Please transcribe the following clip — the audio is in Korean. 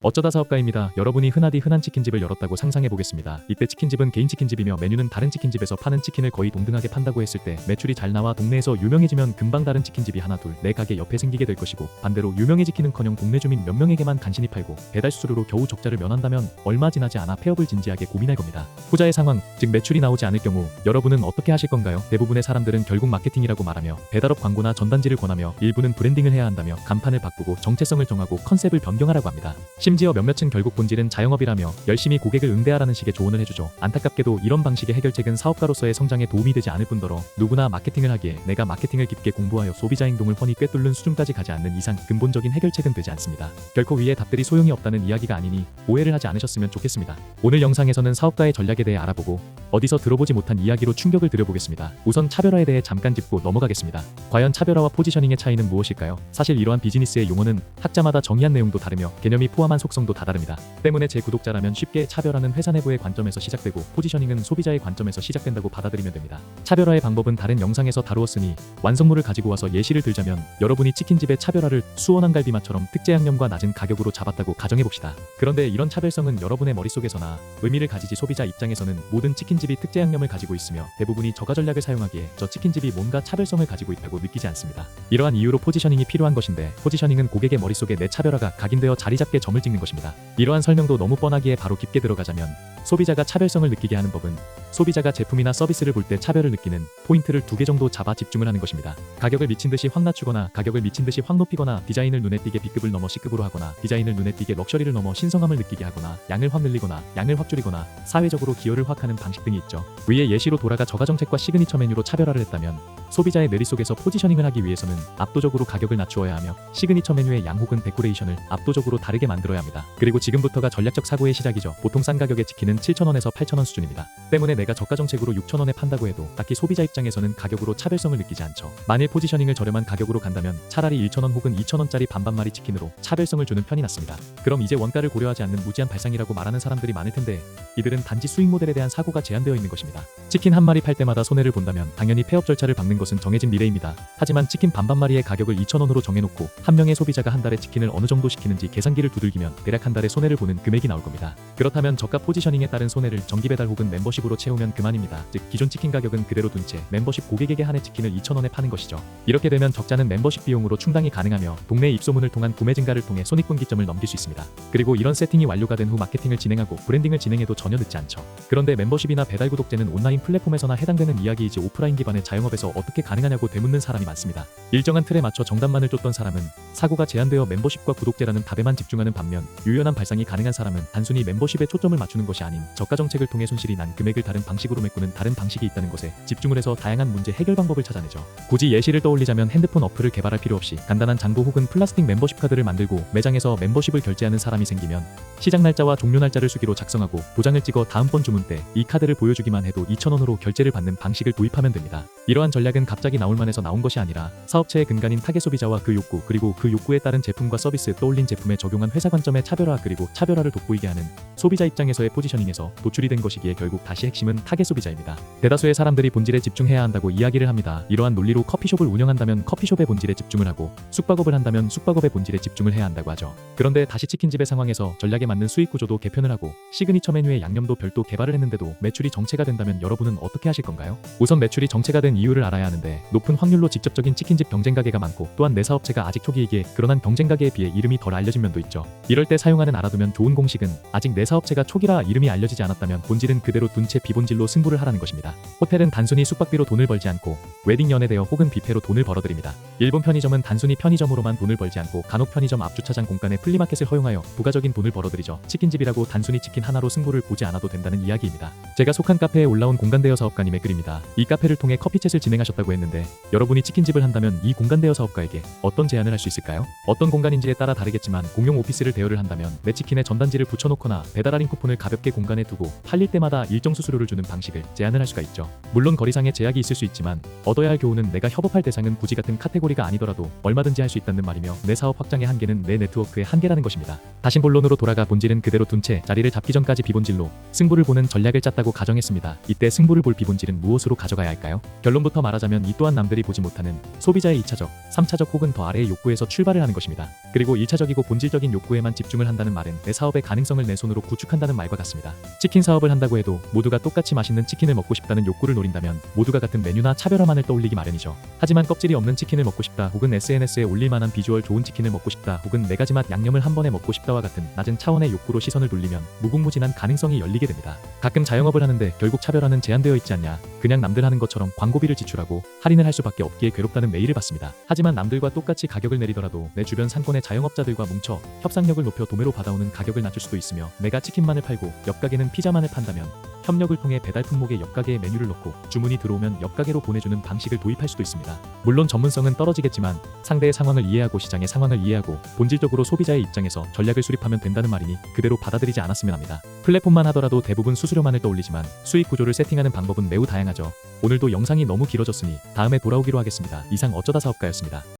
어쩌다 사업가입니다. 여러분이 흔한 치킨집을 열었다고 상상해보겠습니다. 이때 치킨집은 개인 치킨집이며 메뉴는 다른 치킨집에서 파는 치킨을 거의 동등하게 판다고 했을 때 매출이 잘 나와 동네에서 유명해지면 금방 다른 치킨집이 하나 둘 내 가게 옆에 생기게 될 것이고, 반대로 유명해지기는커녕 동네 주민 몇 명에게만 간신히 팔고 배달 수수료로 겨우 적자를 면한다면 얼마 지나지 않아 폐업을 진지하게 고민할 겁니다. 후자의 상황, 즉 매출이 나오지 않을 경우 여러분은 어떻게 하실 건가요? 대부분의 사람들은 결국 마케팅이라고 말하며 배달업 광고나 전단지를 권하며, 일부는 브랜딩을 해야 한다며 간판을 바꾸고 정체성을 정하고 컨셉을 변경하라고 합니다. 심지어 몇몇은 결국 본질은 자영업이라며 열심히 고객을 응대하라는 식의 조언을 해주죠. 안타깝게도 이런 방식의 해결책은 사업가로서의 성장에 도움이 되지 않을 뿐더러 누구나 마케팅을 하기에 내가 마케팅을 깊게 공부하여 소비자 행동을 훤히 꿰뚫는 수준까지 가지 않는 이상 근본적인 해결책은 되지 않습니다. 결코 위의 답들이 소용이 없다는 이야기가 아니니 오해를 하지 않으셨으면 좋겠습니다. 오늘 영상에서는 사업가의 전략에 대해 알아보고 어디서 들어보지 못한 이야기로 충격을 드려보겠습니다. 우선 차별화에 대해 잠깐 짚고 넘어가겠습니다. 과연 차별화와 포지셔닝의 차이는 무엇일까요? 사실 이러한 비즈니스의 용어는 학자마다 정의한 내용도 다르며 개념이 포함한 속성도 다 다릅니다. 때문에 제 구독자라면 쉽게 차별화는 회사 내부의 관점에서 시작되고 포지셔닝은 소비자의 관점에서 시작된다고 받아들이면 됩니다. 차별화의 방법은 다른 영상에서 다루었으니 완성물을 가지고 와서 예시를 들자면, 여러분이 치킨집의 차별화를 수원한 갈비맛처럼 특제 양념과 낮은 가격으로 잡았다고 가정해봅시다. 그런데 이런 차별성은 여러분의 머릿속에서나 의미를 가지지 소비자 입장에서는 모든 치킨집이 특제 양념을 가지고 있으며 대부분이 저가 전략을 사용하기에 저 치킨집이 뭔가 차별성을 가지고 있다고 느끼지 않습니다. 이러한 이유로 포지셔닝이 필요한 것인데, 포지셔닝은 고객의 머릿속에 내 차별화가 각인되어 자리잡게 점을 찍는 것입니다. 이러한 설명도 너무 뻔하기에 바로 깊게 들어가자면, 소비자가 차별성을 느끼게 하는 법은 소비자가 제품이나 서비스를 볼 때 차별을 느끼는 포인트를 2개 정도 잡아 집중을 하는 것입니다. 가격을 미친듯이 확 낮추거나 가격을 미친듯이 확 높이거나, 디자인을 눈에 띄게 B급을 넘어 C급으로 하거나, 디자인을 눈에 띄게 럭셔리를 넘어 신성함을 느끼게 하거나, 양을 확 늘리거나 양을 확 줄이거나 사회적으로 기여를 확 하는 방식 등이 있죠. 위의 예시로 돌아가 저가정책과 시그니처 메뉴로 차별화를 했다면, 소비자의 뇌릿속에서 포지셔닝을 하기 위해서는 압도적으로 가격을 낮추어야 하며 시그니처 메뉴의 양 혹은 데코레이션을 압도적으로 다르게 만들어야 합니다. 그리고 지금부터가 전략적 사고의 시작이죠. 보통 싼 가격에 치킨은 7,000원에서 8,000원 수준입니다. 때문에 내가 저가 정책으로 6,000원에 판다고 해도 딱히 소비자 입장에서는 가격으로 차별성을 느끼지 않죠. 만일 포지셔닝을 저렴한 가격으로 간다면 차라리 1,000원 혹은 2,000원짜리 반반마리 치킨으로 차별성을 주는 편이 낫습니다. 그럼 이제 원가를 고려하지 않는 무지한 발상이라고 말하는 사람들이 많을 텐데, 이들은 단지 수익 모델에 대한 사고가 제한되어 있는 것입니다. 치킨 한 마리 팔 때마다 손해를 본다면 당연히 폐업 절차를 밟는 것은 정해진 미래입니다. 하지만 치킨 반반마리의 가격을 2,000원으로 정해놓고 한 명의 소비자가 한 달에 치킨을 어느 정도 시키는지 계산기를 두들기면 대략 한 달에 손해를 보는 금액이 나올 겁니다. 그렇다면 저가 포지셔닝에 따른 손해를 정기 배달 혹은 멤버십으로 채우면 그만입니다. 즉 기존 치킨 가격은 그대로 둔 채 멤버십 고객에게 한 해 치킨을 2,000원에 파는 것이죠. 이렇게 되면 적자는 멤버십 비용으로 충당이 가능하며 동네 입소문을 통한 구매 증가를 통해 손익분기점을 넘길 수 있습니다. 그리고 이런 세팅이 완료가 된 후 마케팅을 진행하고 브랜딩을 진행해도 전혀 늦지 않죠. 그런데 멤버십이나 배달 구독제는 온라인 플랫폼에서나 해당되는 이야기이지 오프라인 기반의 자영업에서 어떻게 가능하냐고 되묻는 사람이 많습니다. 일정한 틀에 맞춰 정답만을 쫓던 사람은 사고가 제한되어 멤버십과 구독제라는 답에만 집중하는 반면, 유연한 발상이 가능한 사람은 단순히 멤버십에 초점을 맞추는 것이 아닌 저가 정책을 통해 손실이 난 금액을 다른 방식으로 메꾸는 다른 방식이 있다는 것에 집중을 해서 다양한 문제 해결 방법을 찾아내죠. 굳이 예시를 떠올리자면 핸드폰 어플을 개발할 필요 없이 간단한 장부 혹은 플라스틱 멤버십 카드를 만들고 매장에서 멤버십을 결제하는 사람이 생기면 시작 날짜와 종료 날짜를 수기로 작성하고 도장을 찍어 다음번 주문 때 이 카드를 보여주기만 해도 2,000원으로 결제를 받는 방식을 도입하면 됩니다. 이러한 전략은 갑자기 나올만해서 나온 것이 아니라 사업체의 근간인 타겟 소비자와 그 욕구, 그리고 그 욕구에 따른 제품과 서비스, 떠올린 제품에 적용한 회사 관점의 차별화, 그리고 차별화를 돋보이게 하는 소비자 입장에서의 포지셔닝에서 도출이 된 것이기에 결국 다시 핵심은 타겟 소비자입니다. 대다수의 사람들이 본질에 집중해야 한다고 이야기를 합니다. 이러한 논리로 커피숍을 운영한다면 커피숍의 본질에 집중을 하고, 숙박업을 한다면 숙박업의 본질에 집중을 해야 한다고 하죠. 그런데 다시 치킨집의 상황에서 전략에 맞는 수익 구조도 개편을 하고 시그니처 메뉴의 양념도 별도 개발을 했는데도 매출이 정체가 된다면 여러분은 어떻게 하실 건가요? 우선 매출이 정체가 된 이유를 알아야 하는데, 높은 확률로 직접적인 치킨집 경쟁 가게가 많고, 또한 내 사업체가 아직 초기이기에 그러한 경쟁 가게에 비해 이름이 덜 알려진 면도 있죠. 이럴 때 사용하는 알아두면 좋은 공식은, 아직 내 사업체가 초기라 이름이 알려지지 않았다면 본질은 그대로 둔 채 비본질로 승부를 하라는 것입니다. 호텔은 단순히 숙박비로 돈을 벌지 않고 웨딩 연애 대여 혹은 뷔페로 돈을 벌어들입니다. 일본 편의점은 단순히 편의점으로만 돈을 벌지 않고 간혹 편의점 앞 주차장 공간에 플리마켓을 허용하여 부가적인 돈을 벌어들이죠. 치킨집이라고 단순히 치킨 하나로 승부를 보지 않아도 된다는 이야기입니다. 제가 속한 카페에 올라온 공간대여 사업가님의 글입니다. 이 카페를 통해 커피챗을 진행하셨다고 했는데, 여러분이 치킨집을 한다면 이 공간대여 사업가에게 어떤 제안을 할 수 있을까요? 어떤 공간인지에 따라 다르겠지만, 공용 오피스를 대여를 한다면 내 치킨에 전단지를 붙여놓거나 배달 할인 쿠폰을 가볍게 공간에 두고 팔릴 때마다 일정 수수료를 주는 방식을 제안을 할 수가 있죠. 물론 거리상의 제약이 있을 수 있지만 얻어야 할 교훈은 내가 협업할 대상은 굳이 같은 카테고리가 아니더라도 얼마든지 할 수 있다는 말이며 내 사업 확장의 한계는 내 네트워크의 한계라는 것입니다. 다시 본론으로 돌아가 본질은 그대로 둔 채 자리를 잡기 전까지 비본질로 승부를 보는 전략을 짰다고 가정했습니다. 이때 승부를 볼 비본질은 무엇으로 가져가야 할까요? 결론부터 말하자면 이 또한 남들이 보지 못하는 소비자의 2차적, 3차적 혹은 더 아래의 욕구에서 출발을 하는 것입니다. 그리고 1차적이고 본질적인 욕구에만 집중을 한다는 말은 내 사업의 가능성을 내 손으로 구축한다는 말과 같습니다. 치킨 사업을 한다고 해도 모두가 똑같이 맛있는 치킨을 먹고 싶다는 욕구를 노린다면 모두가 같은 메뉴나 차별화만을 떠올리기 마련이죠. 하지만 껍질이 없는 치킨을 먹고 싶다 혹은 SNS에 올릴 만한 비주얼 좋은 치킨을 먹고 싶다 혹은 4가지 맛 양념을 한 번에 먹고 싶다와 같은 낮은 차원의 욕구로 시선을 돌리면 무궁무진한 가능성이 열리게 됩니다. 가끔 자영업을 하는데 결국 차별화는 제한되어 있지 않냐, 그냥 남들 하는 것처럼 광고비를 지출하고 할인을 할 수밖에 없기에 괴롭다는 메일을 받습니다. 하지만 남들과 똑같이 가격을 내리더라도 내 주변 상권의 자영업자들과 뭉쳐 협상력을 높여 도매로 받아오는 가격을 낮출 수도 있으며 내가 치킨만을 팔고 옆 가게는 피자만을 판다면 협력을 통해 배달 품목에 옆 가게에 메뉴를 넣고 주문이 들어오면 옆 가게로 보내주는 방식을 도입할 수도 있습니다. 물론 전문성은 떨어지겠지만 상대의 상황을 이해하고 시장의 상황을 이해하고 본질적으로 소비자의 입장에서 전략을 수립하면 된다는 말이니 그대로 받아들이지 않았으면 합니다. 플랫폼만 하더라도 대부분 수수료만을 떠올리지만 수익 구조를 세팅하는 방법은 매우 다양하죠. 오늘도 영상이 너무 길어졌으니 다음에 돌아오기로 하겠습니다. 이상 어쩌다 사업가였습니다.